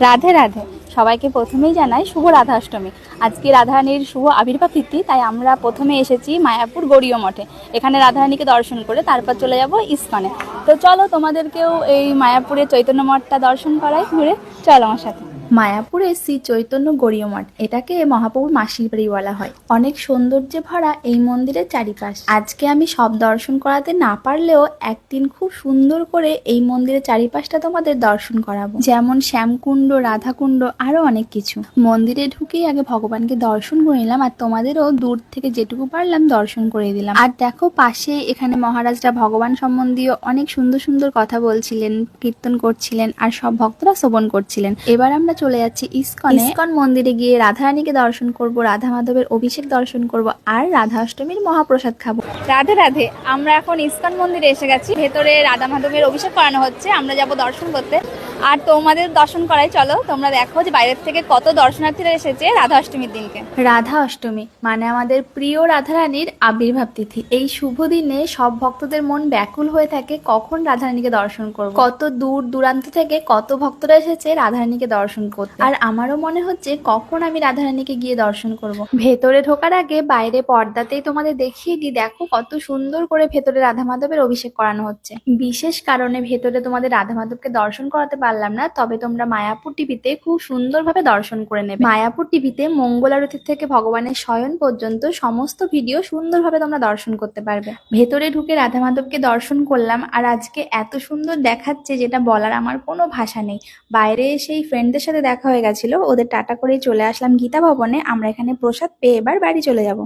রাধে রাধে। সবাইকে প্রথমেই জানাই শুভ রাধাষ্টমী। আজকে রাধারানীর শুভ আবির্ভাব তিথি, তাই আমরা প্রথমে এসেছি মায়াপুর গৌড়ীয় মঠে। এখানে রাধারানীকে দর্শন করে তারপর চলে যাব ইস্কনে। তো চলো তোমাদেরকেও এই মায়াপুরের চৈতন্য মঠটা দর্শন করাই ঘুরে। চলো আমার সাথে। মায়াপুরে শ্রী চৈতন্য গৌড়ীয় মঠ, এটাকে মহাপ্রভুর মাসির বাড়ি বলা হয়। অনেক সৌন্দর্যে ভরা এই মন্দিরের চারিপাশ। আজকে আমি সব দর্শন করাতে না পারলেও একদিন খুব সুন্দর করে এই মন্দিরের চারিপাশটা তোমাদের দর্শন করাবো, যেমন শ্যামকুণ্ড, রাধাকুণ্ড, আরো অনেক কিছু। মন্দিরে ঢুকেই আগে ভগবানকে দর্শন করে নিলাম, আর তোমাদেরও দূর থেকে যেটুকু পারলাম দর্শন করে দিলাম। আর দেখো পাশে এখানে মহারাজরা ভগবান সম্বন্ধীয় অনেক সুন্দর সুন্দর কথা বলছিলেন, কীর্তন করছিলেন, আর সব ভক্তরা শ্রবণ করছিলেন। এবার আমরা চলে যাচ্ছি ইস্কনে। ইস্কন মন্দিরে গিয়ে রাধারানীকে দর্শন করব, রাধা মাধবের অভিষেক দর্শন করব, আর রাধা অষ্টমীর মহাপ্রসাদ খাবো। রাধে রাধে। আমরা এখন ইস্কন মন্দিরে এসে গেছি। ভেতরে রাধা মাধবের অভিষেক করানো হচ্ছে, আমরা যাব দর্শন করতে। আর তোমাদের দর্শন করাই। চলো তোমরা দেখো যে বাইরের থেকে কত দর্শনার্থীরা এসেছে রাধা অষ্টমীর দিনকে। রাধা অষ্টমী মানে আমাদের প্রিয় রাধারানীর আবির্ভাব তিথি। এই শুভ দিনে সব ভক্তদের মন ব্যাকুল হয়ে থাকে কখন রাধারানীকে দর্শন করব। কত দূর দূরান্ত থেকে কত ভক্তরা এসেছে রাধারানীকে দর্শন করতে। আর আমারও মনে হচ্ছে কখন আমি রাধারানীকে গিয়ে দর্শন করব। ভেতরে ঢোকার আগে বাইরে পর্দাতেই তোমাদের দেখিয়ে দিই, দেখো কত সুন্দর করে ভেতরে রাধা মাধবের অভিষেক করানো হচ্ছে। বিশেষ কারণে ভেতরে তোমাদের রাধা মাধবকে দর্শন করাতে পারলাম না, তবে তোমরা মায়াপুর টিভিতে খুব সুন্দরভাবে দর্শন করে নেবে। মায়াপুর টিভিতে মঙ্গল আরতি থেকে ভগবানের শয়ন পর্যন্ত সমস্ত ভিডিও সুন্দরভাবে তোমরা দর্শন করতে পারবে। ভেতরে ঢুকে রাধা মাধবকে দর্শন করলাম, আর আজকে এত সুন্দর দেখাচ্ছে যেটা বলার আমার কোনো ভাষা নেই। বাইরে সেই ফ্রেন্ডদের সাথে দেখা হয়ে গেছিল, ওদের টাটা করেই চলে আসলাম গীতা ভবনে। আমরা এখানে প্রসাদ পেয়ে এবার বাড়ি চলে যাব।